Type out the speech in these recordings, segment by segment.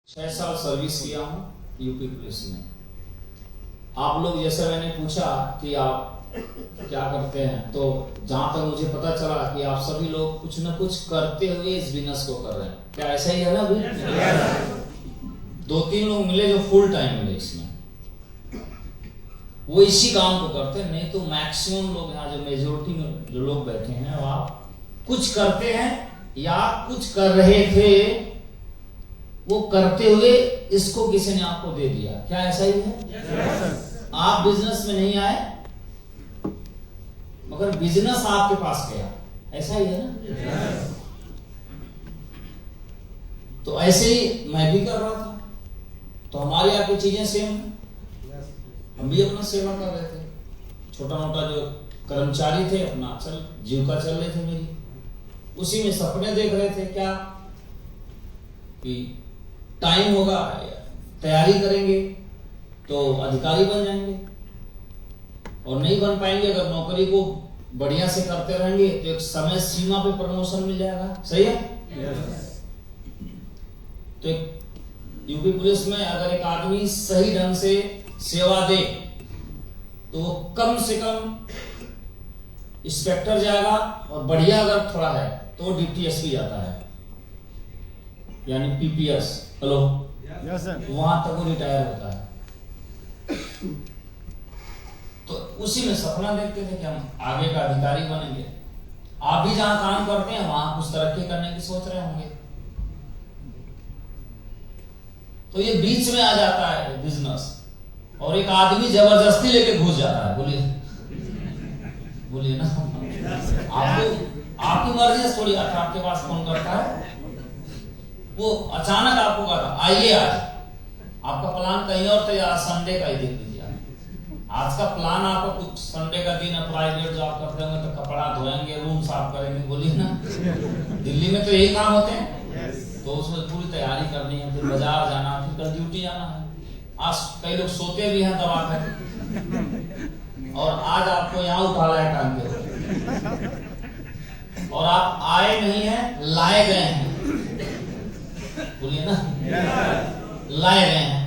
6 साल सर्विस किया हूँ यूपी पुलिस में। आप लोग जैसे मैंने पूछा कि आप क्या करते हैं, तो जहां तक मुझे पता चला कि आप सभी लोग कुछ न कुछ करते हुए इस बिजनेस को कर रहे हैं। क्या ऐसा ही है ना? अभी 2-3 लोग मिले जो फुल टाइम मिले इसमें, वो इसी काम को करते हैं। नहीं तो मैक्सिमम लोग यहाँ जो मेजोरिटी में जो लोग बैठे हैं वो आप कुछ करते हैं या कुछ कर रहे थे, वो करते हुए इसको किसी ने आपको दे दिया। क्या ऐसा ही है? आप बिजनेस में नहीं आए मगर बिजनेस आपके पास गया। ऐसा ही है ना? तो ऐसे ही मैं भी कर रहा था, तो हमारी आपकी चीजें सेम है। हम भी अपना सेवा कर रहे थे, छोटा मोटा जो कर्मचारी थे अपना जीविका चल रही थी मेरी, उसी में सपने देख रहे थे। क्या कि टाइम होगा, तैयारी करेंगे तो अधिकारी बन जाएंगे, और नहीं बन पाएंगे अगर नौकरी को बढ़िया से करते रहेंगे तो एक समय सीमा पे प्रमोशन मिल जाएगा। सही है? तो यूपी पुलिस में अगर एक आदमी सही ढंग से सेवा दे तो वो कम से कम इंस्पेक्टर जाएगा, और बढ़िया अगर थोड़ा है तो डिप्टी एसपी जाता है, यानी पीपीएस। हेलो, वहां तक वो रिटायर होता है। तो उसी में सपना देखते थे कि हम आगे का अधिकारी बनेंगे। आप भी जहां काम करते हैं वहां कुछ तरक्की करने की सोच रहे होंगे, तो ये बीच में आ जाता है बिजनेस, और एक आदमी जबरदस्ती लेके घुस जाता है। बोलिए ना, आपकी मर्जी से थोड़ी। आपके पास फोन करता है, वो अचानक आपको कहता आइए आज, आपका प्लान कहीं और था, आज संडे का ही देख लीजिए। आज का प्लान आपका कुछ संडे का दिन है, प्राइवेट जॉब करते होंगे तो कपड़ा धोएंगे, रूम साफ करेंगे। बोलिए ना, दिल्ली में तो यही काम होते हैं। तो उसमें पूरी तैयारी करनी है, फिर बाजार जाना, फिर कल ड्यूटी जाना है। आज कई लोग सोते भी हैं दबा कर, और आज आपको यहाँ उठा लाया काम के, और आप आए नहीं हैं, लाए गए हैं। बोलिए ना, लाए गए हैं।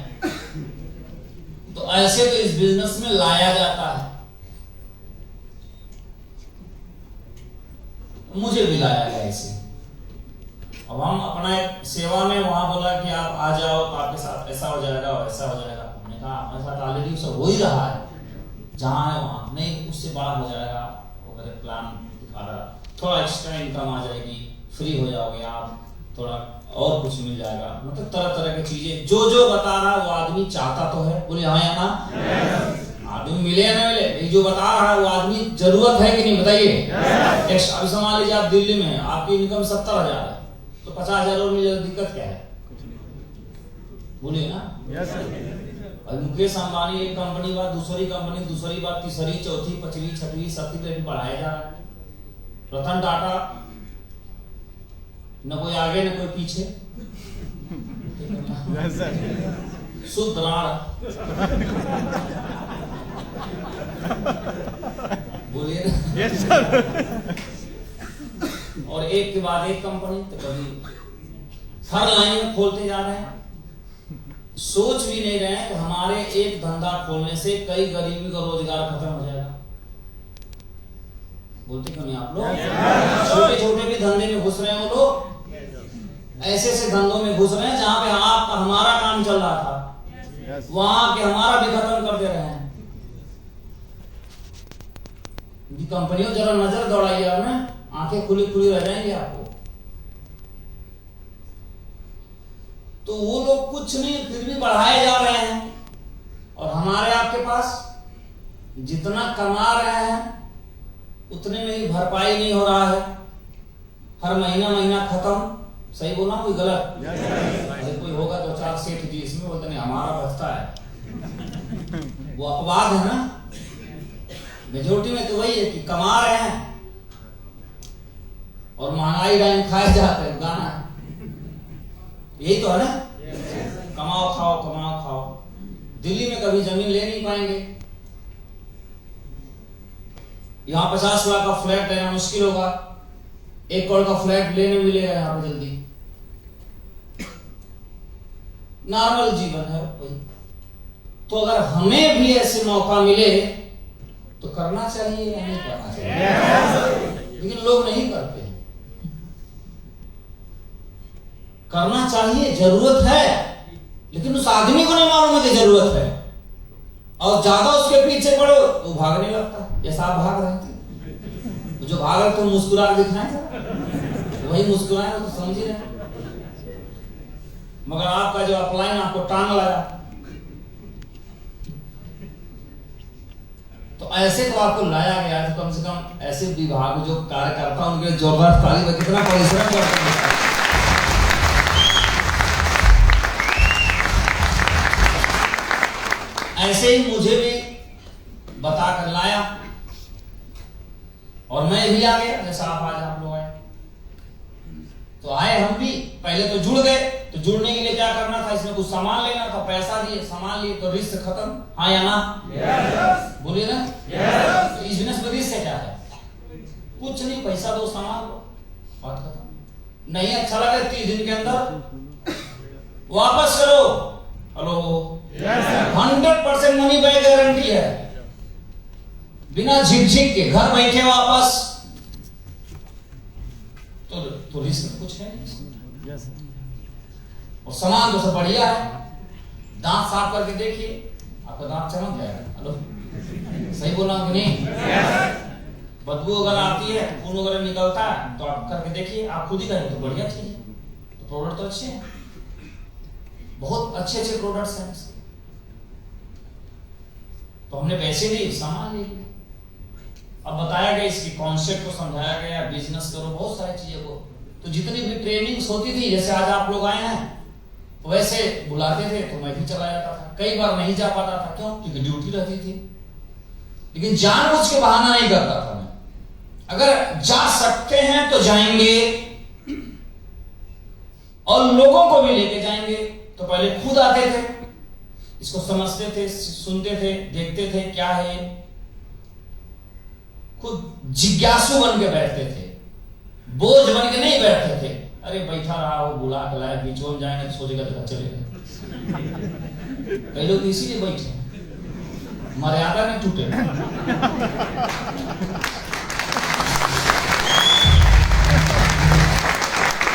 तो ऐसे तो इस बिजनेस में लाया जाता है। मुझे भी लाया गया ऐसे। अब हम अपना एक सेवा में वहां बोला कि आप आ जाओ तो आपके साथ ऐसा हो जाएगा और ऐसा हो जाएगा। हमने कहा हमारे साथ ऑलरेडी सब हो ही रहा है, जहां है वहां नहीं, उससे बड़ा हो जाएगा। वो प्लान दिखा रहा, थोड़ा एक्स्ट्रा इनकम आ जाएगी, फ्री हो जाओगे आप, थोड़ा और कुछ मिल जाएगा। मतलब तरह तरह की चीजें जो बता रहा वो आदमी चाहता तो है। बोले हाँ या ना? आदमी मिले या ना मिले, जो बता रहा है वो आदमी जरूरत है कि नहीं, बताइए। अभी समझ लीजिए आप दिल्ली में, आपकी इनकम 70,000 है, तो 50,000 और मिल जाए, दिक्कत क्या है? बोलिए ना। और मुकेश अंबानी एक कंपनी बात, दूसरी कंपनी, दूसरी बात, तीसरी, चौथी, पांचवी, छठवीं, सातवीं तक बढ़ाया जा रहा है। रतन टाटा न कोई आगे न कोई पीछे, शुद्ध राण। बोलिए ना। और एक के बाद एक कंपनी, तो कभी हर लाइन में खोलते जा रहे हैं। सोच भी नहीं रहे हैं कि हमारे एक धंधा खोलने से कई गरीबी का रोजगार खत्म हो जाएगा। बोलते क्यों नहीं आप लोग? छोटे छोटे भी धंधे में घुस रहे हैं वो लोग, ऐसे ऐसे धंधों में घुस रहे हैं जहां पे आपका हमारा काम चल रहा था, वहां के हमारा भी खत्म कर दे रहे हैं। कंपनियों जरा नजर दौड़ाइए आप ना, आंखें खुली खुली रह जाएंगी आपको। तो वो लोग कुछ नहीं, फिर भी बढ़ाए जा रहे हैं, और हमारे आपके पास जितना कमा रहे हैं उतने में ही भरपाई नहीं हो रहा है। हर महीना खत्म। सही बोला कोई गलत? अगर कोई होगा तो 4 सेठ जी इसमें बोलते नहीं हमारा बचता है, वो अपवाद है ना। मेजोरिटी में तो वही है कि कमा रहे हैं और महंगाई डाइन खाए जाते हैं। गाना यही तो है ना, कमाओ खाओ, कमाओ खाओ। दिल्ली में कभी जमीन ले नहीं पाएंगे, यहाँ 50 लाख का फ्लैट लेना मुश्किल होगा, 1 करोड़ का फ्लैट लेने मिलेगा यहाँ पे जल्दी। नॉर्मल जीवन है वही। तो अगर हमें भी ऐसे मौका मिले तो करना चाहिए या नहीं करना चाहिए? लेकिन लोग नहीं करते। करना चाहिए, जरूरत है, लेकिन उस आदमी को नहीं मालूम है कि जरूरत है, और ज्यादा उसके पीछे पड़ो तो भागने लगता है। जैसा आप भाग रहे थे, तो जो भाग रहे तो मुस्कुरा के दिखाएं, वही मुस्कुराए तो समझ ही रहे। मगर आपका जो अपलाइन आपको टांग लगा, तो ऐसे तो आपको लाया गया है, तो कम से कम ऐसे विभाग जो कार्यकर्ता उनके जोरदार ताली में कितना परिश्रम करते हैं। ऐसे ही मुझे भी बता कर लाया और मैं भी आ गया, जैसा आप लोग आए। तो आए हम भी, पहले तो जुड़ गए। तो जुड़ने के लिए क्या करना था, इसमें कुछ सामान लेना था, पैसा दिए, सामान लिए, तो रिस्क खत्म। हाँ या ना? yes. बोलिए ना? yes. तो इस बिजनेस में रिस्क क्या है? कुछ नहीं, पैसा दो, सामान लो, बात खत्म। नहीं अच्छा लगे 30 दिन के अंदर वापस करो। हेलो, 100% मनी बैक गारंटी है, बिना झिकझिक के घर बैठे वापस। तो रिस्क कुछ है नहीं। और सामान तो सब बढ़िया है। दांत साफ करके देखिए, आपका दांत चमक जाएगा। हेलो, सही बोला कि नहीं? बदबू अगर आती है, खून अगर निकलता है, तो आप करके देखिए, आप खुद ही कहेंगे तो बढ़िया चीज है, तो प्रोडक्ट तो अच्छे हैं, बहुत अच्छे अच्छे प्रोडक्ट्स हैं। तो हमने पैसे दिए, सामान ले लिए। अब बताया गया, इसकी कॉन्सेप्ट को समझाया गया, बिजनेस करो, बहुत सारी चीजों को। तो जितनी भी ट्रेनिंग्स होती थी, जैसे आज आप लोग आए हैं, वैसे बुलाते थे तो मैं भी चला जाता था। कई बार नहीं जा पाता था, क्यों? क्योंकि ड्यूटी रहती थी। लेकिन जानबूझ के बहाना नहीं करता था मैं। अगर जा सकते हैं तो जाएंगे, और लोगों को भी लेके जाएंगे। तो पहले खुद आते थे, इसको समझते थे, सुनते थे, देखते थे क्या है, खुद जिज्ञासु बन के बैठते थे, बोझ बन के नहीं बैठते थे। अरे बैठा रहा हो, बुला के लाया, बीच में जाएंगे तो सोचेगा तो चले गए। कई लोग इसीलिए बैठे, मर्यादा नहीं टूटे।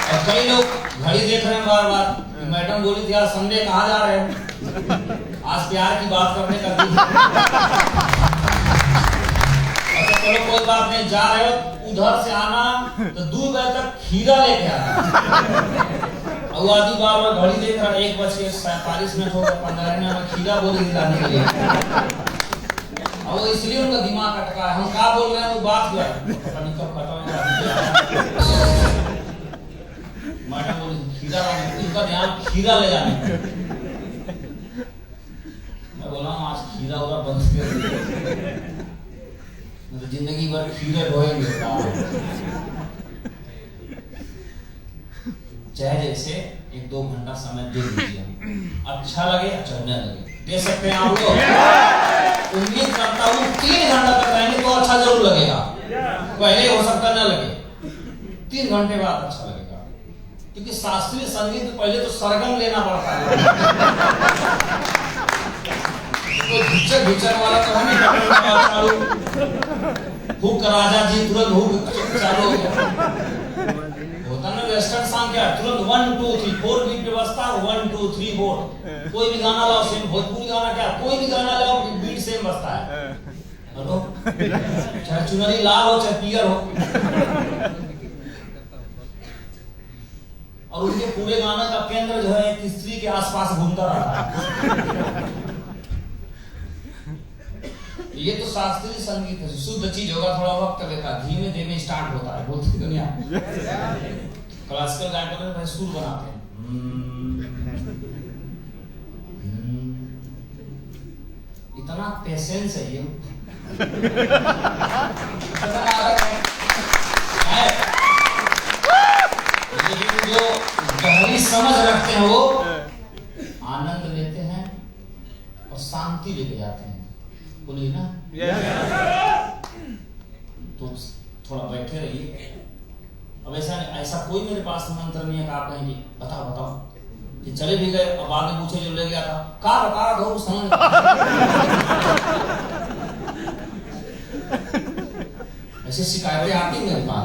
और कई लोग घड़ी देख रहे हैं बार बार, मैडम बोली थी यार संडे कहाँ जा रहे हो, आज प्यार की बात करने का दिन। अच्छा चलो कोई बात नहीं, जा रहे हो उधर से आना तो 2 बजे तक खीरा लेके आना। और आदि बार बार घड़ी देख रहा, 1:47 हो गए, 15 मिनट में खीरा बोली दिलाने के लिए। और वो इसलिए उनका दिमाग अटका है, हम क्या बोल रहे हैं वो बात क्या है, पता नहीं कब खत्म होगा। मैडम बोली खीरा लाने, उनका ध्यान खीरा ले जाने। मैं बोला आज खीरा उरा बंद कर, तो जिंदगी भर खीरे रोएंगे। चाहे जैसे 1-2 घंटा समय दे दीजिए, अच्छा लगे अच्छा न लगे, दे सकते हैं आप लोग। उम्मीद करता हूँ 3 घंटा तक रहेंगे तो अच्छा जरूर लगेगा। पहले हो सकता न लगे, 3 घंटे बाद अच्छा लगेगा। क्योंकि शास्त्रीय संगीत पहले तो सरगम लेना पड़ता है, तो घिचक वाला तो है नहीं, हुक राजा जी तुरंत हुक चालू हो गया। होता ना वेस्टर्न सॉन्ग, क्या तुरंत 1 2 3 4 बीट व्यवस्था, 1 2 3 4। कोई भी गाना लाओ सेम, भोजपुरी गाना क्या, कोई भी गाना लाओ बीट सेम बजता है। हेलो, चाहे चुनरी लाल हो चाहे पियर हो, और उनके पूरे गाना का केंद्र जो है एक स्त्री के आसपास घूमता रहता है। ये तो शास्त्रीय संगीत है, शुद्ध चीज होगा, थोड़ा वक्त लगेगा, धीमे धीमे स्टार्ट होता है। बोलती दुनिया क्लासिकल गायकों में सुर बनाते हैं, इतना पेशेंस है ये, लेकिन जो गहरी समझ रखते हैं वो आनंद लेते हैं और शांति लेके जाते हैं। बोलिए ना? तो थोड़ा बैठे रहिए। अब ऐसा कोई मेरे पास मंत्र नहीं है कि आप कहेंगे बताओ बताओ, ये चले भी गए, अब बाद में पूछे जो ले गया था, कहा बता रहा था उस समय। ऐसी शिकायतें आती हैं मेरे पास।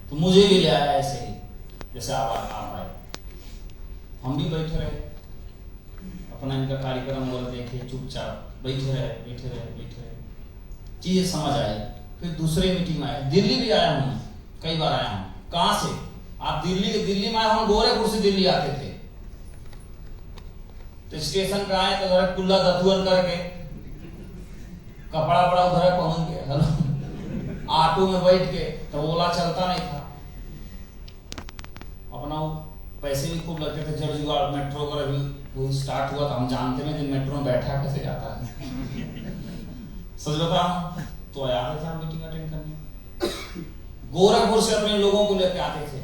तो मुझे भी ले आया ऐसे ही, जैसे आप आए। हम भी बैठे रहे, अपना इनका कार्यक्रम वगैरह देखे, चुपचाप बैठे रहे। चीजें समझ आई। फिर दूसरे मीटिंग में आए, दिल्ली भी आया हूँ, कई बार आया हूँ। कहाँ से? आप दिल्ली में आए, हम गोरखपुर से दिल्ली आते थे। तो स्टेशन पे आए तो उधर कुल्ला दतुअन करके, कपड़ा बड़ा उधर पहन के, हेलो, ऑटो में बैठ के, तो ओला चलता नहीं था, अपना पैसे भी खूब लगते थे। जब जुगाड़ मेट्रो का भी स्टार्ट हुआ तो हम जानते नहीं थे मेट्रो में बैठा कैसे जाता है। सच बताऊं तो आते थे हम मीटिंग अटेंड करने। गोरखपुर से अपने लोगों को लेके आते थे,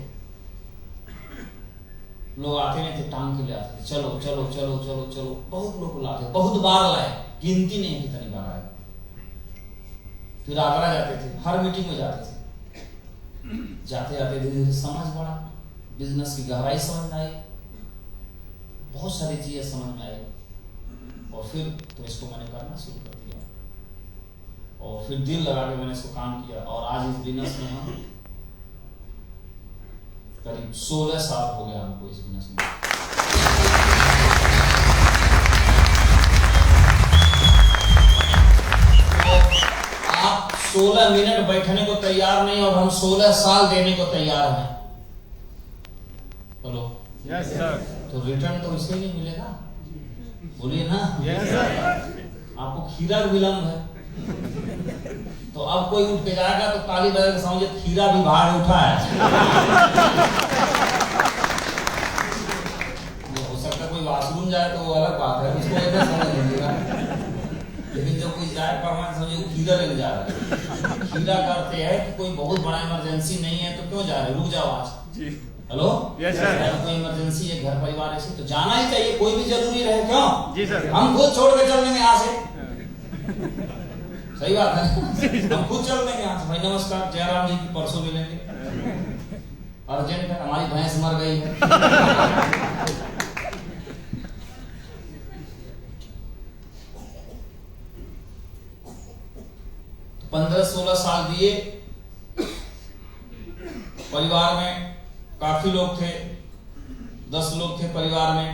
लोग आते नहीं थे, टांग के ले आते थे, चलो चलो चलो चलो चलो। बहुत लोग लाते, बहुत बार लाए, गिनती नहीं कितनी बार आए। फिर आगरा जाते थे, हर मीटिंग में जाते थे। जाते जाते धीरे धीरे समझ बढ़ा, बिजनेस की गहराई समझ में आई, बहुत सारी चीजें समझ में आई। और फिर तो इसको मैंने करना शुरू कर दिया, और फिर दिल लगा के मैंने इसको काम किया। और आज इस बिजनेस में हम करीब 16 साल हो गया हमको इस बिजनेस में। तो आप 16 मिनट बैठने को तैयार नहीं, और हम 16 साल देने को तैयार हैं। Hello, yes sir. तो रिटर्न तो इससे नहीं मिलेगा, बोलिए ना। Yes sir. आपको खीरा विलंब है, तो अब कोई उठ के जाएगा तो ताली बजा के समझे खीरा भी बाहर उठा है। हो सकता है कोई वॉशरूम जाए तो वो अलग बात है, उसको इतना समझ लीजिएगा। लेकिन जब कोई जाए परमानेंट समझे वो खीरा लेने जा रहा है। खीरा करते हैं कि कोई बहुत बड़ा इमरजेंसी नहीं है तो क्यों जा रहे, रुक जाओ आज। जी हेलो, यस सर। कोई इमरजेंसी है, घर परिवार ऐसे तो जाना ही चाहिए, कोई भी जरूरी रहे, क्यों? जी सर। हम खुद छोड़ के चल देंगे यहाँ से, सही बात है। हम खुद चल देंगे यहाँ से, भाई नमस्कार, जयराम जी की परसों मिलेंगे, अर्जेंट है, हमारी भैंस मर गई है। 15-16 साल दिए, परिवार में काफी लोग थे, 10 लोग थे परिवार में।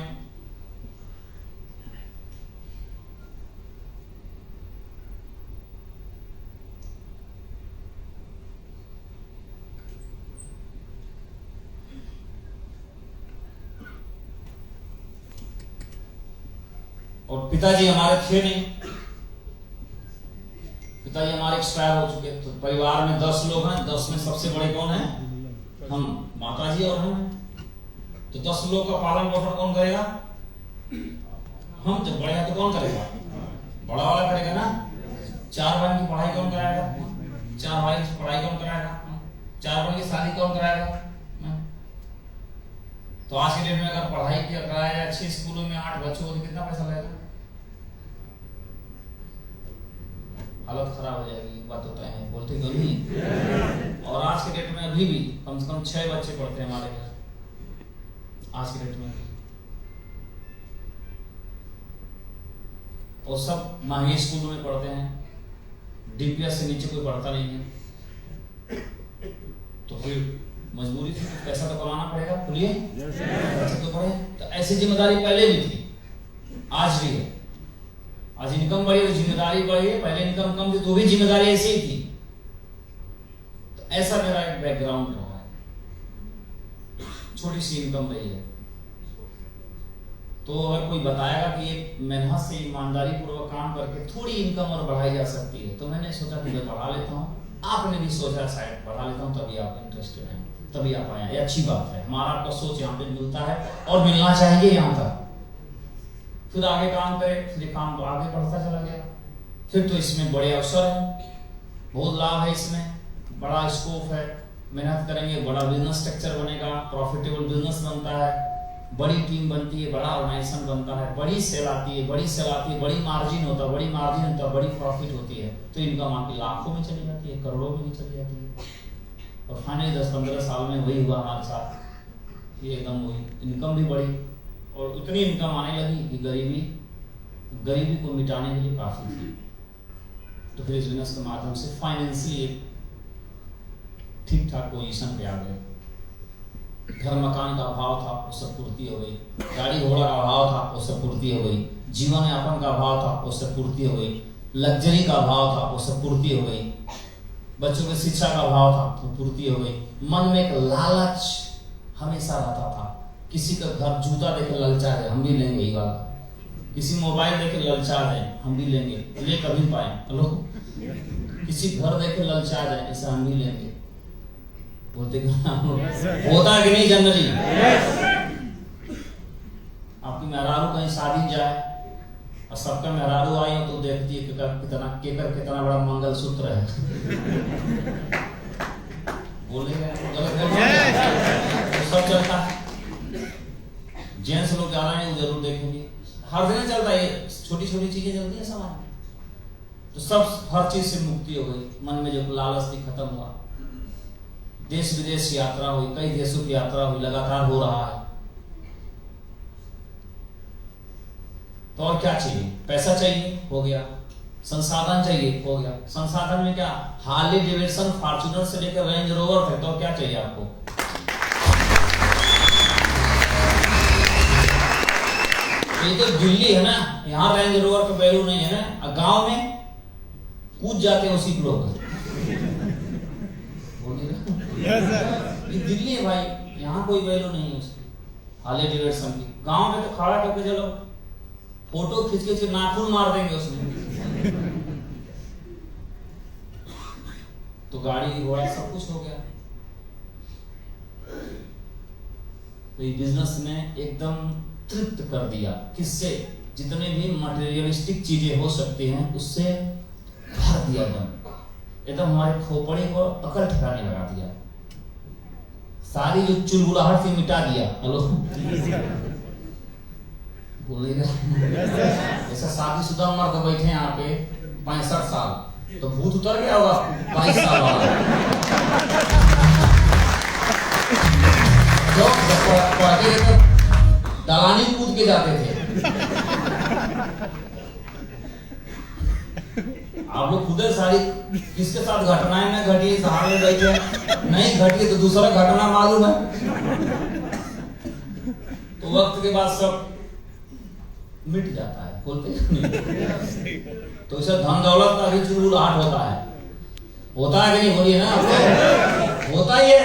और पिताजी हमारे थे नहीं, पिताजी हमारे एक्सपायर हो चुके। तो परिवार में 10 लोग हैं, 10 में सबसे बड़े कौन है? हम, माताजी और हम। तो 10 लोग का पालन पोषण कौन करेगा? हम। जब बड़े हैं तो कौन करेगा? बड़ा वाला करेगा ना। 4 भाई की पढ़ाई कौन कराएगा? 4 भाई की पढ़ाई कौन कराएगा? 4 भाई की शादी कौन कराएगा? तो आज के डेट में अगर पढ़ाई किया कराया जाए अच्छे स्कूलों में 8 बच्चों को तो कितना पैसा लगेगा? हालत खराब हो जाएगी, बात होता है, बोलते क्यों नहीं? और आज के डेट में अभी भी कम से कम 6 बच्चे पढ़ते हैं हमारे घर, आज के डेट में, और सब महंगे स्कूलों में पढ़ते हैं, डीपीएस से नीचे कोई पढ़ता नहीं है। तो फिर मजबूरी थी, पैसा तो कमाना पड़ेगा, बोलिए तो पड़े। तो ऐसी जिम्मेदारी पहले भी थी, आज भी है। आज इनकम बढ़ी तो जिम्मेदारी बढ़ी है, पहले इनकम कम थी तो भी जिम्मेदारी ऐसी ही थी। तो ऐसा मेरा एक बैकग्राउंड रहा है, छोटी सी इनकम रही है। तो अगर कोई बताएगा कि एक मेहनत से ईमानदारी पूर्वक काम करके थोड़ी इनकम और बढ़ाई जा सकती है, तो मैंने सोचा कि मैं बढ़ा लेता हूँ। आपने भी सोचा शायद बढ़ा लेता हूँ, तभी आप इंटरेस्टेड हैं, तभी आप आए। ये अच्छी बात है, हमारा आपका सोच यहाँ पे मिलता है और मिलना चाहिए यहाँ तक। फिर आगे काम करे, फिर काम आगे बढ़ता चला गया। फिर तो इसमें बड़े अवसर हैं, बहुत लाभ है इसमें, बड़ा स्कोप है। मेहनत करेंगे, बड़ा बिजनेस स्ट्रक्चर बनेगा, प्रॉफिटेबल बिजनेस बनता है, बड़ी टीम बनती है, बड़ा ऑर्गेनाइजेशन बनता है, बड़ी सेल आती है, बड़ी मार्जिन होता है, बड़ी प्रॉफिट होती है। तो इनकम आपकी लाखों में चली जाती है, करोड़ों में भी चली जाती है। और फाइनली 10-15 साल में वही हुआ हमारे साथ, ये एकदम वही इनकम भी बढ़ी और उतनी इनकम आने लगी कि गरीबी को मिटाने के लिए काफी थी। तो फिर इस बिजनेस के माध्यम से फाइनेंशियली ठीक ठाक पोजीशन पे आ गए। घर मकान का अभाव था, वो सब पूर्ति हो गई। गाड़ी घोड़ा का अभाव था, वो सब पूर्ति हो गई। जीवन यापन का अभाव था, वो सब पूर्ति हो गई। लग्जरी का अभाव था, वो सब पूर्ति हो गई। बच्चों की शिक्षा का अभाव था, वो पूर्ति हो गई। मन में एक लालच हमेशा रहता था, किसी का घर जूता देखे ललचा जाए हम भी लेंगे ये वाला, किसी मोबाइल देखे ललचा जाए हम भी लेंगे, ले कभी पाए। हेलो, किसी घर देखे ललचा जाए ऐसा हम भी लेंगे, बोलते होता है कि नहीं जनरली? आपकी मेहरारू कहीं शादी जाए और सबका मेहरारू आई हो तो देखती है कितना बड़ा मंगलसूत्र है। बोलेगा सब चलता है। जेंट्स लोग ज्यादा नहीं जरूर देखेंगे, हर दिन चलता है, छोटी छोटी चीजें चलती है समाज में। तो सब हर चीज से मुक्ति हो गई, मन में जो लालच थी खत्म हुआ। देश विदेश यात्रा हुई, कई देशों की यात्रा हुई, लगातार हो रहा है। तो और क्या चाहिए? पैसा चाहिए, हो गया। संसाधन चाहिए, हो गया। संसाधन में क्या? हार्ले डेविडसन फॉर्च्यूनर से लेकर रेंज रोवर थे, तो क्या चाहिए आपको? ये तो दिल्ली है ना, यहाँ रेंज रोवर का वैल्यू नहीं है ना। गांव में कूद जाते हैं उसी लोग। ये दिल्ली है भाई, यहाँ कोई वैल्यू नहीं है उसकी, हार्ले डेविडसन की। गांव में तो खड़ा करके चलो, फोटो खींच के नाखून मार देंगे उसमें। तो गाड़ी घोड़ा सब कुछ हो गया। तो ये बिजनेस ने एकदम तृप्त कर दिया। किससे? जितने भी मटेरियलिस्टिक चीजें हो सकती हैं उससे भर दिया एकदम हमारे खोपड़े को अकल ठिकाने लगा दिया। सारी जो चुलबुलाहट से मिटा दिया। हेलो, बोलेगा ऐसा शादीशुदा मर्द बैठे यहाँ पे 65 साल, तो भूत उतर गया होगा 22 साल वाला। जो पढ़ते थे दलानी कूद के जाते थे। आप लोग खुद सारी किसके साथ घटनाएं न घटी, सामने बैठे नहीं घटी तो दूसरा घटना मालूम है। तो वक्त के बाद सब मिट जाता है, बोलते तो इसे धन दौलत का भी चुलबुलाहट होता है कि नहीं? बोलिए ना, होता ही है,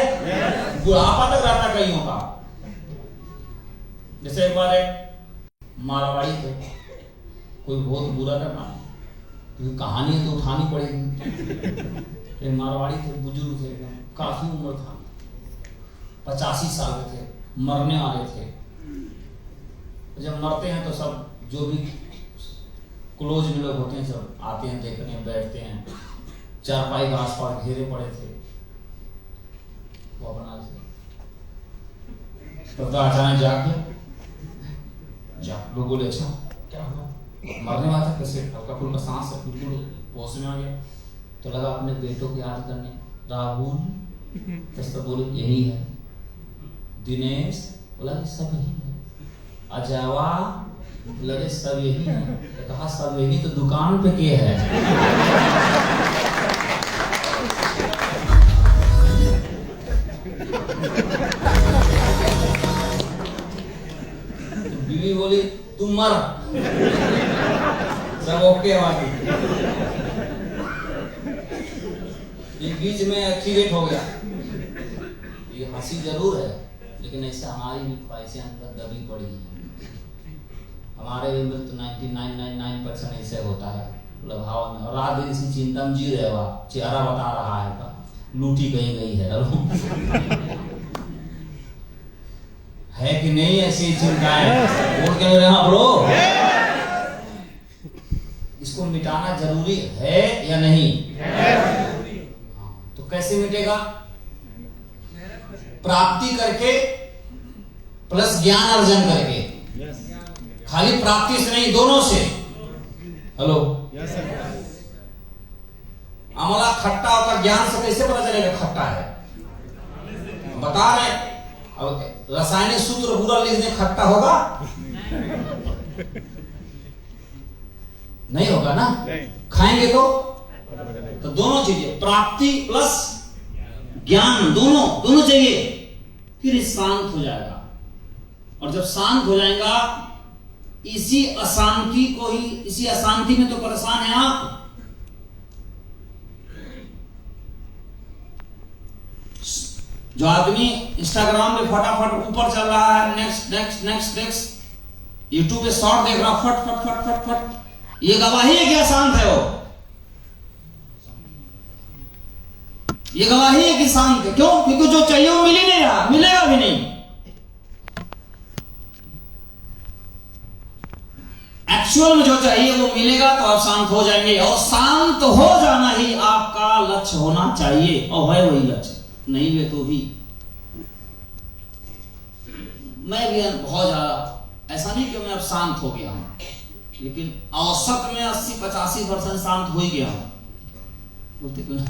बुढ़ापा तक रहता कईयों का। जैसे एक बार एक मारवाड़ी थे, कोई बहुत बुरा करना क्योंकि कहानी तो उठानी पड़ेगी। एक मारवाड़ी थे, बुजुर्ग थे, काफी उम्र था, 85 साल के थे, मरने वाले थे। जब मरते हैं तो सब जो भी क्लोज में लोग होते हैं सब आते हैं, देखने बैठते हैं। चारपाई के आसपास घेरे पड़े थे, वो अपना तो अचानक जाग लोग बोले अच्छा क्या हुआ? मरने वाला था, कैसे? हल्का फुल्का सांस है, बिल्कुल होश में आ गया। तो लगा अपने बेटों को याद करने, राहुल तो बोले यही है, दिनेश बोला सब यही है, अजवा लगे सब यही है। कहा सब यही तो दुकान पे के है। बीवी बोली तुम मर, सब ओके वाली। ये बीच में एक्सीडेंट हो गया। ये हंसी जरूर है, लेकिन ऐसे हमारी भी ख्वाहिशें अंदर दबी पड़ी हैं। हमारे भी मृत्यु 99.9% ऐसे होता है भाव में, और रात दिन इसी चिंता में जी रहे हो। चेहरा बता रहा है लूटी कहीं गई है कि नहीं? ऐसी चिंताएं बोल के रहा ब्रो। इसको मिटाना जरूरी है या नहीं? तो कैसे मिटेगा? प्राप्ति करके प्लस ज्ञान अर्जन करके। खाली प्राप्ति से नहीं, दोनों से। हेलो, आंवला खट्टा होता, ज्ञान से कैसे पता चलेगा खट्टा है? बता रहे हैं। अब रासायनिक सूत्र पूरा लिख दें, खट्टा होगा? नहीं होगा ना। खाएंगे तो दोनों चीजें, प्राप्ति प्लस ज्ञान, दोनों चाहिए, फिर शांत हो जाएगा। और जब शांत हो जाएगा, इसी अशांति में तो परेशान है आप। जो आदमी इंस्टाग्राम पे फटाफट ऊपर चल रहा है, नेक्स्ट यूट्यूब पे शॉर्ट देख रहा, फट, ये गवाही है कि अशांत है वो? ये गवाही है कि शांत है। क्यों? क्योंकि जो चाहिए वो मिल ही नहीं रहा, मिलेगा भी नहीं। एक्चुअल में जो चाहिए वो मिलेगा तो आप शांत हो जाएंगे, और शांत हो जाना ही आपका लक्ष्य होना चाहिए, और है वही लक्ष्य। नहीं वे तो भी, मैं भी बहुत ज्यादा, ऐसा नहीं कि मैं अब शांत हो गया हूं, लेकिन औसत में 80-85% शांत हो ही गया हूं। बोलते क्यों ना?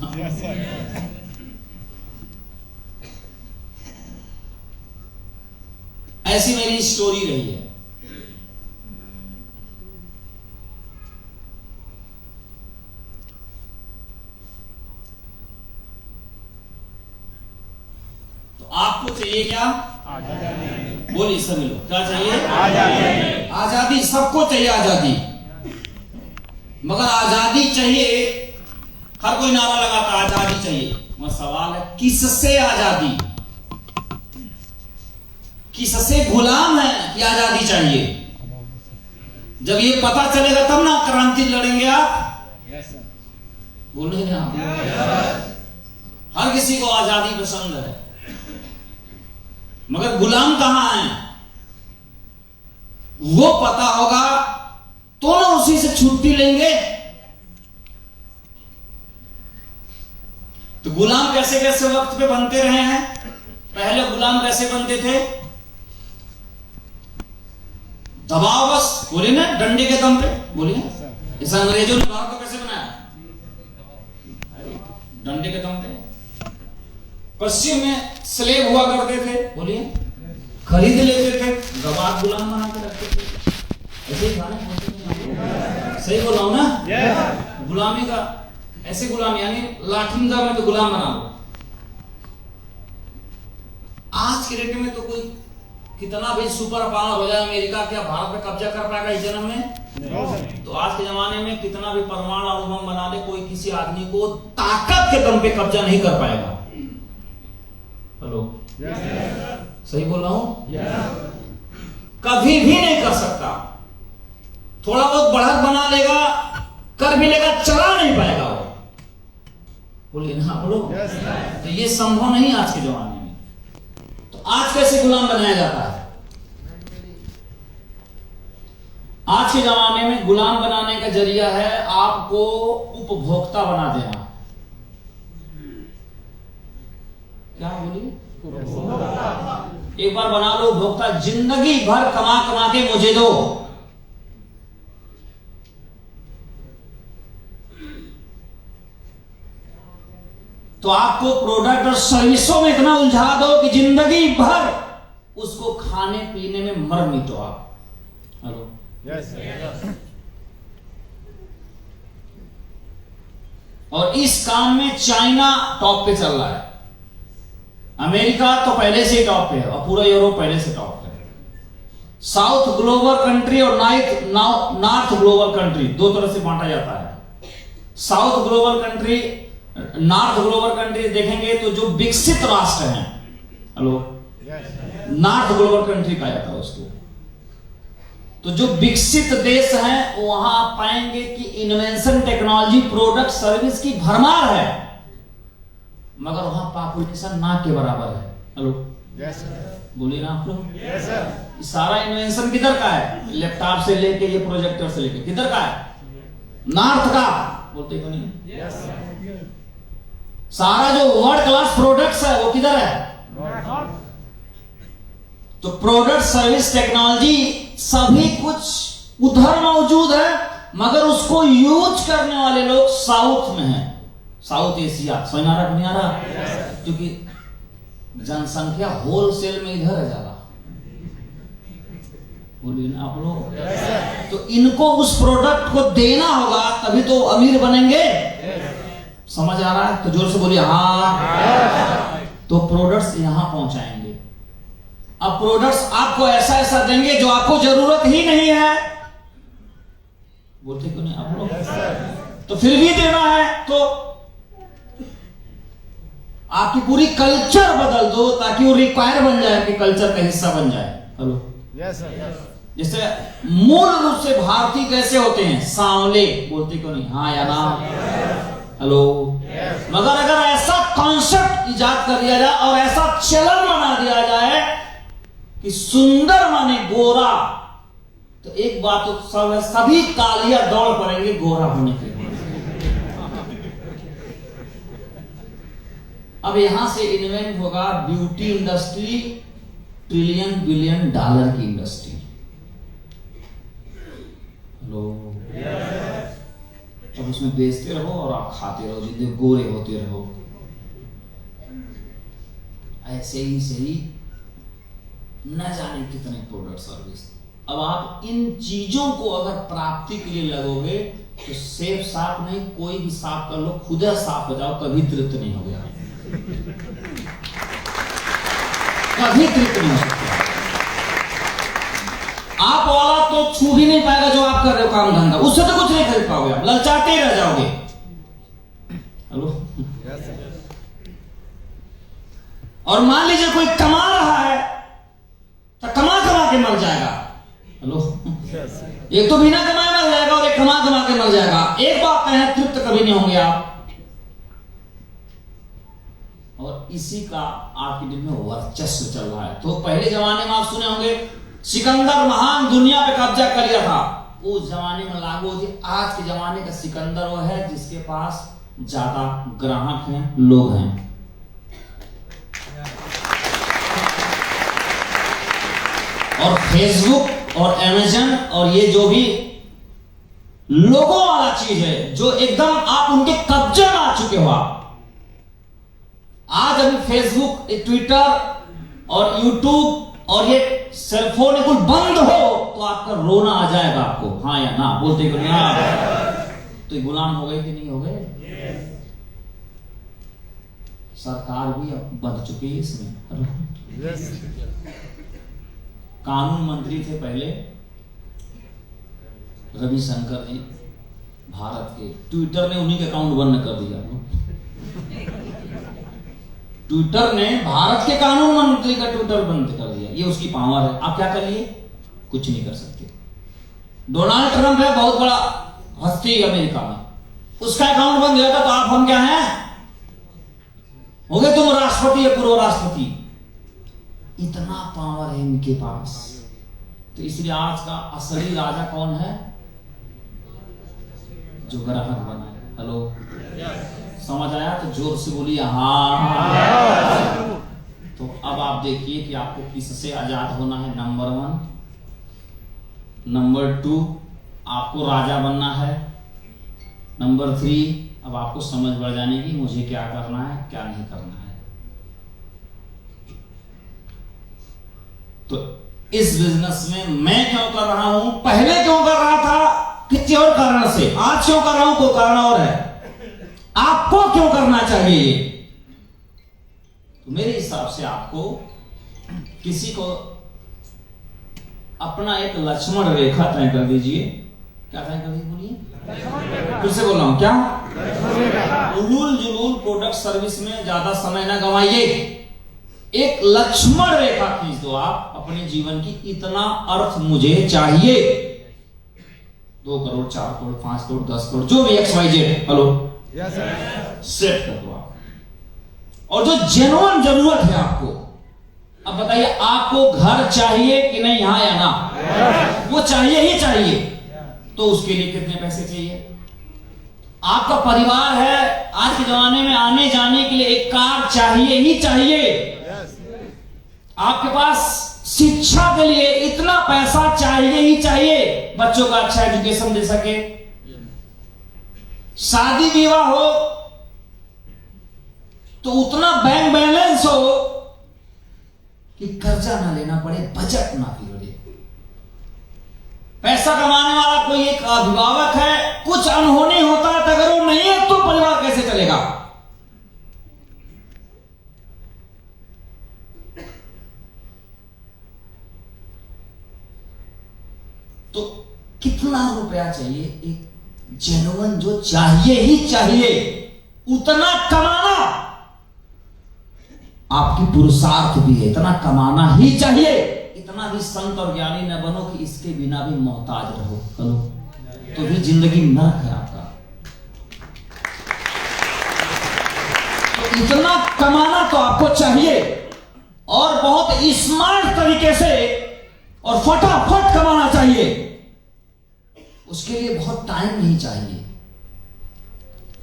ऐसी मेरी स्टोरी रही है। तो आपको चाहिए क्या? बोलिए सभी लोग, क्या चाहिए? आजादी। आजादी, सबको चाहिए आजादी। मगर आजादी चाहिए, हर कोई नारा लगाता आजादी चाहिए, मगर सवाल है किससे आजादी? किससे गुलाम है कि आजादी चाहिए? जब ये पता चलेगा तब ना क्रांति लड़ेंगे आप। बोलेंगे आप। हर किसी को आजादी पसंद है, मगर गुलाम कहां है वो पता होगा तो ना उसी से छुट्टी लेंगे। तो गुलाम कैसे कैसे वक्त पे बनते रहे हैं। पहले गुलाम कैसे बनते थे? दबाव बस, बोलिए ना, डंडे के दम पे, बोलिए। इस अंग्रेजों ने भारत को कैसे बनाया? डंडे के दम पे। पश्चिम में स्लेव हुआ करते थे, बोलिए, खरीद लेते थे, गवार गुलाम बना के रखते थे। ऐसे ही खाना, सही बोल रहा हूं ना? गुलामी का ऐसे गुलाम, यानी लाठिंदा में तो गुलाम बना लो। आज के डेट में तो कोई कितना भी सुपर पावर हो जाए अमेरिका, क्या भारत पे कब्जा कर पाएगा इस जन्म में? तो आज के जमाने में कितना भी परमाणु अणुबम बना ले, कोई किसी आदमी को ताकत के दम पे कब्जा नहीं कर पाएगा। हेलो, सही बोल रहा हूं? कभी भी नहीं कर सकता। थोड़ा बहुत बढ़त बना लेगा, कर भी लेगा, चला नहीं पाएगा वो। बोलिए ना, बोलो। तो ये संभव नहीं आज के जमाने में। तो आज कैसे गुलाम बनाया जाता है? आज के जमाने में गुलाम बनाने का जरिया है आपको उपभोक्ता बना देना। क्या बोलिए? एक बार बना लो उपभोक्ता, जिंदगी भर कमा कमा के मुझे दो। तो आपको प्रोडक्ट और सर्विसों में इतना उलझा दो कि जिंदगी भर उसको खाने पीने में मर मिटो आप। हेलो, और इस काम में चाइना टॉप पे चल रहा है। अमेरिका तो पहले से ही टॉप पे है, और पूरा यूरोप पहले से टॉप पे है। साउथ ग्लोबल कंट्री और नॉर्थ ग्लोबल कंट्री दो तरह से बांटा जाता है। South global country, north global country देखेंगे तो जो विकसित राष्ट्र हैं, हेलो, नॉर्थ ग्लोबल कंट्री कहा जाता है उसको। तो जो विकसित देश हैं वहां आप पाएंगे कि इन्वेंशन, टेक्नोलॉजी, प्रोडक्ट, सर्विस की भरमार है, मगर वहां पॉपुलेशन ना के बराबर है। हेलो, बोलिए ना आप लोग। सारा इन्वेंशन किधर का है? लैपटॉप से लेके ये प्रोजेक्टर से लेके किधर का है? नॉर्थ का। बोलते क्यों नहीं? सारा जो वर्ल्ड क्लास प्रोडक्ट्स है वो किधर है? तो प्रोडक्ट, सर्विस, टेक्नोलॉजी सभी कुछ उधर मौजूद है, मगर उसको यूज करने वाले लोग साउथ में हैं। साउथ एशिया, समझ आ रहा नहीं आ रहा? क्योंकि जनसंख्या होलसेल में इधर है ज्यादा, बोलिए ना आप लोग। तो इनको उस प्रोडक्ट को देना होगा, तभी तो अमीर बनेंगे। समझ आ रहा है? तो जोर से बोलिए हाँ। तो प्रोडक्ट्स यहां पहुंचाएंगे। अब प्रोडक्ट्स आपको ऐसा ऐसा देंगे जो आपको जरूरत ही नहीं है, बोलते क्यों नहीं आप लोग? तो फिर भी देना है तो आपकी पूरी कल्चर बदल दो, ताकि वो रिक्वायर बन जाए, कि कल्चर का हिस्सा बन जाए। हेलो, जैसे मूल रूप से भारतीय कैसे होते हैं? सांवले, बोलते क्यों नहीं हाँ या ना? हेलो, मगर अगर ऐसा कॉन्सेप्ट इजाद कर दिया जाए और ऐसा चलन बना दिया जाए कि सुंदर माने गोरा, तो एक बात तो सब है, सभी कालियां दौड़ पड़ेंगे गोरा होने के लिए। अब यहां से इन्वेंट होगा beauty industry, trillion billion dollar की इंडस्ट्री। हेलो, अब उसमें बेचते रहो और आप खाते रहो, जितने गोरे होते रहो। ऐसे ही सही न जाने कितने प्रोडक्ट सर्विस। अब आप इन चीजों को अगर प्राप्ति के लिए लगोगे तो सेब साफ नहीं, कोई भी साफ कर लो, खुद साफ हो जाओ, कभी तृप्त नहीं हो गया, कभी तृप्त नहीं हो सकता। आप वाला तो छू भी नहीं पाएगा जो आप कर रहे हो काम धंधा, उससे तो कुछ नहीं खरीद पाओगे, आप ललचाते ही रह जाओगे। हेलो, और मान लीजिए कोई कमा रहा है तो कमा कमा के मर जाएगा। हेलो, एक तो बिना कमाए मर जाएगा और एक कमा कमा के मर जाएगा। एक बात कहें, तृप्त कभी नहीं होंगे आप। और इसी का आपके दिल में वर्चस्व चल रहा है। तो पहले जमाने में आप सुने होंगे सिकंदर महान दुनिया पे कब्जा कर लिया था, उस जमाने में लागू होती। आज के जमाने का सिकंदर वो है जिसके पास ज्यादा ग्राहक हैं, लोग हैं। और फेसबुक और अमेज़न और ये जो भी लोगों वाला चीज है, जो एकदम आप उनके कब्जे में आ चुके हो। आज अभी फेसबुक, ट्विटर और यूट्यूब और ये सेलफोन कुल बंद हो तो आपका रोना आ जाएगा आपको, हाँ या ना? बोलते क्यों नहीं? तो गुलाम हो गए कि नहीं हो गए? सरकार भी अब बंध चुकी है इसमें। कानून मंत्री थे पहले रविशंकर जी, भारत के। ट्विटर ने उन्हीं के अकाउंट बंद कर दिया। ट्विटर ने भारत के कानून मंत्री का ट्विटर बंद कर दिया। ये उसकी पावर है। आप क्या कर लिए? कुछ नहीं कर सकते। डोनाल्ड ट्रंप है बहुत बड़ा हस्ती अमेरिका में, उसका अकाउंट बंद हो जाता तो आप हम क्या हैं? हो गए तुम राष्ट्रपति या पूर्व राष्ट्रपति। इतना पावर है इनके पास। तो इसलिए आज का असली राजा कौन है? जो ग्राहक बना है। हेलो, समझ आया? तो जोर से बोलिए हाँ। तो अब आप देखिए कि आपको किससे आजाद होना है। नंबर 1, नंबर 2 आपको राजा बनना है। नंबर 3 अब आपको समझ बढ़ जाने की मुझे क्या करना है क्या नहीं करना है। तो इस बिजनेस में मैं क्यों कर रहा हूं, पहले क्यों कर रहा था किसी और कारण से, आज क्यों कर रहा हूं कोई कारण और है। आपको क्यों करना चाहिए? तो मेरे हिसाब से आपको किसी को अपना एक लक्ष्मण रेखा तय कर दीजिए। क्या तय कर दीजिए? बोलिए, फिर से बोल रहा हूं क्या? उलूल जुलूल प्रोडक्ट सर्विस में ज्यादा समय ना गंवाइए। एक लक्ष्मण रेखा खींच दो आप अपने जीवन की। इतना अर्थ मुझे चाहिए, 2 करोड़ 4 करोड़ 5 करोड़ 10 करोड़ जो भी XYZ। हेलो, सेट कर दो आप। और जो जेन्युइन जरूरत है आपको, अब बताइए आपको घर चाहिए कि नहीं, हाँ या ना? वो चाहिए ही चाहिए। तो उसके लिए कितने पैसे चाहिए? आपका परिवार है, आज के जमाने में आने जाने के लिए एक कार चाहिए ही चाहिए। आपके पास शिक्षा के लिए इतना पैसा चाहिए ही चाहिए, बच्चों का अच्छा एजुकेशन दे सके। शादी विवाह हो तो उतना बैंक बैलेंस हो कि कर्जा ना लेना पड़े, बजट ना बिगड़े। पैसा कमाने वाला कोई एक अभिभावक है, कुछ अनहोनी होता है तो अगर वो नहीं है तो परिवार कैसे चलेगा? तो कितना रुपया चाहिए? एक जेन्युइन जो चाहिए ही चाहिए उतना कमाना आपकी पुरुषार्थ भी है, इतना कमाना ही चाहिए। इतना भी संत और ज्ञानी न बनो कि इसके बिना भी मोहताज रहो, करो तो भी जिंदगी नरक है आपका। तो इतना कमाना तो आपको चाहिए और बहुत स्मार्ट तरीके से और फटाफट कमाना चाहिए। उसके लिए बहुत टाइम नहीं चाहिए।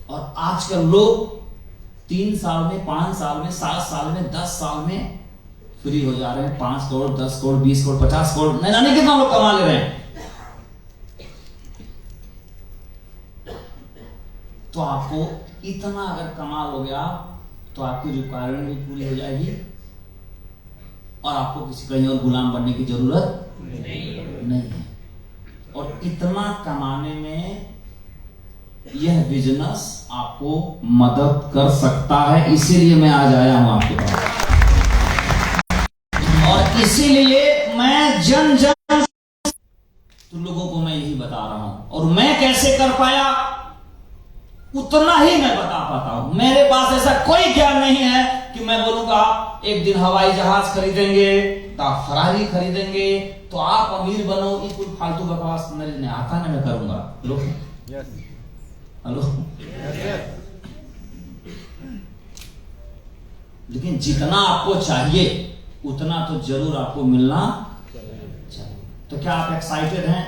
और आजकल लोग 3 साल में, 5 साल में, 7 साल में, 10 साल में फ्री हो जा रहे हैं। 5 करोड़, 10 करोड़, 20 करोड़, 50 करोड़, नहीं जाने कितना लोग कमा ले रहे हैं। तो आपको इतना अगर कमा लोगे आप तो आपकी रिक्वायरमेंट भी पूरी हो जाएगी और आपको किसी कहीं और गुलाम बनने की जरूरत नहीं है। और इतना कमाने में यह बिजनेस आपको मदद कर सकता है। इसीलिए मैं आज आया हूं आपके पास और इसीलिए मैं जन जन तो लोगों को मैं यही बता रहा हूं। और मैं कैसे कर पाया उतना ही मैं बता पाता हूं। मेरे पास ऐसा कोई ज्ञान नहीं है कि मैं बोलूंगा एक दिन हवाई जहाज खरीदेंगे तो आप फरारी खरीदेंगे तो आप अमीर बनो। ये कुछ फालतू बकवास मेरे नहीं आता ना, मैं करूंगा। हेलो लेकिन जितना आपको चाहिए उतना तो जरूर आपको मिलना चाहिए। तो क्या आप एक्साइटेड हैं?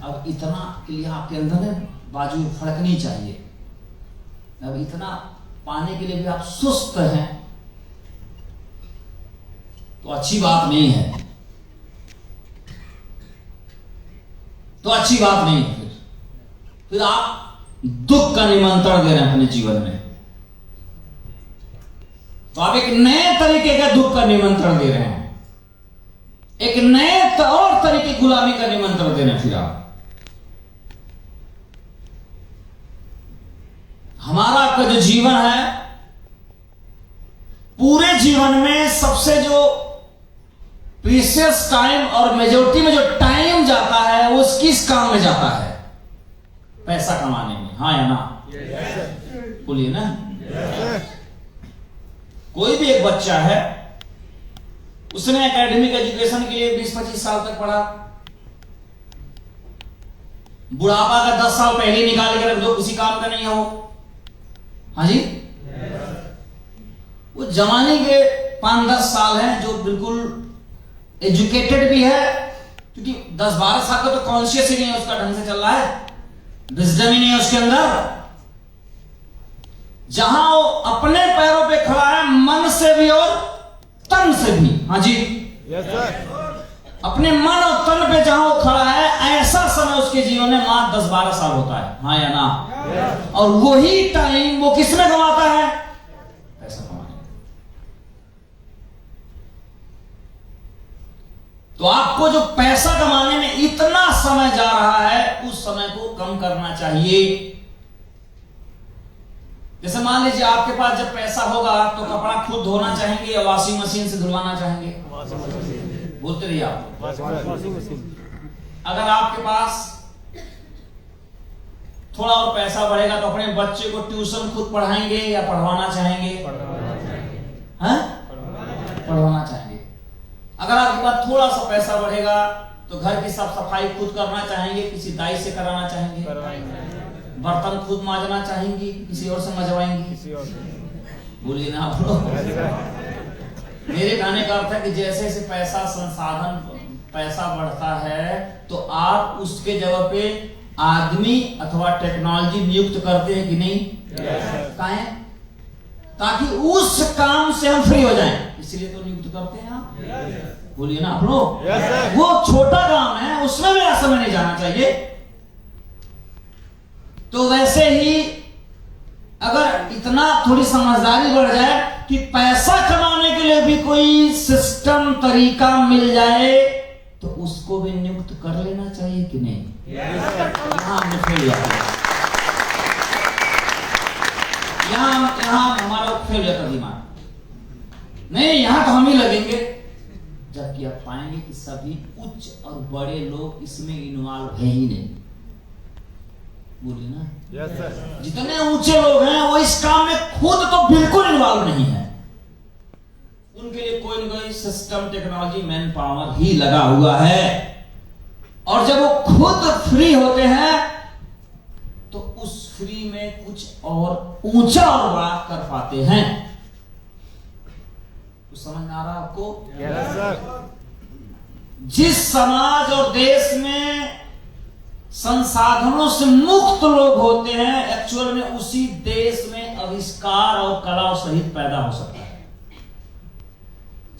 अब इतना के लिए आपके अंदर में बाजू फड़कनी चाहिए। अब इतना पाने के लिए भी आप सुस्त हैं तो अच्छी बात नहीं है, तो अच्छी बात नहीं है। फिर आप दुख का निमंत्रण दे रहे हैं अपने जीवन में। तो आप एक नए तरीके का दुख का निमंत्रण दे रहे हैं, एक नए और तरीके की गुलामी का निमंत्रण दे रहे हैं। फिर आप हमारा आपका जो जीवन है, पूरे जीवन में सबसे जो प्रीशियस टाइम और मेजोरिटी में जो टाइम जाता है वो किस काम में जाता है? पैसा कमाने में। हाँ या ना? बोलिए ना। कोई भी एक बच्चा है, उसने एकेडमिक एजुकेशन के लिए 20-25 साल तक पढ़ा, बुढ़ापा का 10 साल पहले निकाल के रख दो, किसी काम का नहीं है वो। हाँ जी, वो जवानी के 5-10 साल हैं जो बिल्कुल एजुकेटेड भी है, क्योंकि 10-12 साल का तो कॉन्शियस ही नहीं है, उसका ढंग से चल रहा है, विजडम ही नहीं है उसके अंदर। जहां वो अपने पैरों पे खड़ा है, मन से भी और तन से भी। हाँ जी, यस सर। अपने मन और तन पे जहां वो खड़ा है, ऐसा समय उसके जीवन में मात्र 10-12 साल होता है। हाँ या ना? और वही टाइम वो किसमें गंवाता है? पैसा कमाने। तो आपको जो पैसा कमाने में इतना समय जा रहा है, उस समय को कम करना चाहिए। जैसे मान लीजिए आपके पास जब पैसा होगा तो कपड़ा खुद धोना चाहेंगे या वॉशिंग मशीन से धुलवाना चाहेंगे? बोलते रहिए आप। Washing machine. अगर आपके पास थोड़ा और पैसा बढ़ेगा तो अपने बच्चे को ट्यूशन खुद पढ़ाएंगे या पढ़वाना चाहेंगे? पढ़वाना चाहेंगे। अगर आपके पास थोड़ा सा पैसा बढ़ेगा तो घर की साफ सफाई खुद करना चाहेंगे, किसी दाई से कराना चाहेंगे? बर्तन खुद मांजना चाहेंगी, किसी और से मजवाएंगी? किसी और से। बोलिए ना आप लोग। मेरे कहने का अर्थ है कि जैसे जैसे पैसा संसाधन, पैसा बढ़ता है तो आप उसके जगह पे आदमी अथवा टेक्नोलॉजी नियुक्त करते हैं कि नहीं? काहे? ताकि उस काम से हम फ्री हो जाएं, इसलिए तो नियुक्त करते हैं आप। बोलिए ना आप लोग। वो छोटा काम है, उसमें मेरा समय नहीं जाना चाहिए। तो वैसे ही अगर इतना थोड़ी समझदारी बढ़ जाए कि पैसा कोई सिस्टम तरीका मिल जाए तो उसको भी नियुक्त कर लेना चाहिए कि नहीं? यहाँ हमने फेल जाता है, यहाँ हमारा फेल जाता दिमाग, नहीं यहाँ तो हम ही लगेंगे। जबकि आप पाएंगे कि सभी उच्च और बड़े लोग इसमें इन्वॉल्व है ही नहीं। बोलिए ना, यस सर। जितने ऊंचे लोग हैं वो इस काम में खुद तो बिल्कुल इन्वॉल्व नहीं है। उनके लिए कोई न कोई सिस्टम, टेक्नोलॉजी, मैन पावर ही लगा हुआ है। और जब वो खुद फ्री होते हैं तो उस फ्री में कुछ और ऊंचा और बड़ा कर पाते हैं। तो समझ में आ रहा आपको? Yes sir. जिस समाज और देश में संसाधनों से मुक्त लोग होते हैं, एक्चुअल में उसी देश में आविष्कार और कला सहित पैदा हो सकता है।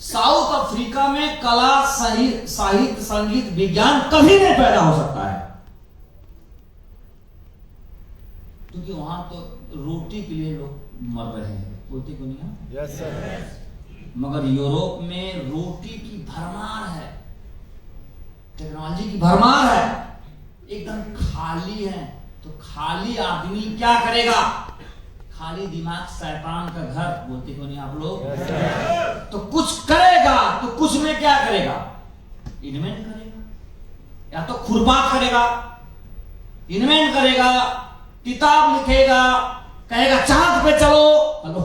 साउथ अफ्रीका में कला, साहित्य, संगीत, विज्ञान कभी नहीं पैदा हो सकता है, क्योंकि वहां तो रोटी के लिए लोग मर रहे हैं। बोलते क्यों नहीं? Yes sir. मगर यूरोप में रोटी की भरमार है, टेक्नोलॉजी की भरमार है, एकदम खाली है। तो खाली आदमी क्या करेगा? खाली दिमाग शैतान का घर। बोलते क्यों नहीं आप लोग? तो कुछ करेगा तो कुछ में क्या करेगा? इन्वेंट करेगा, या तो खुरपात करेगा, इन्वेंट करेगा, किताब लिखेगा, कहेगा चांद पे चलो। हेलो,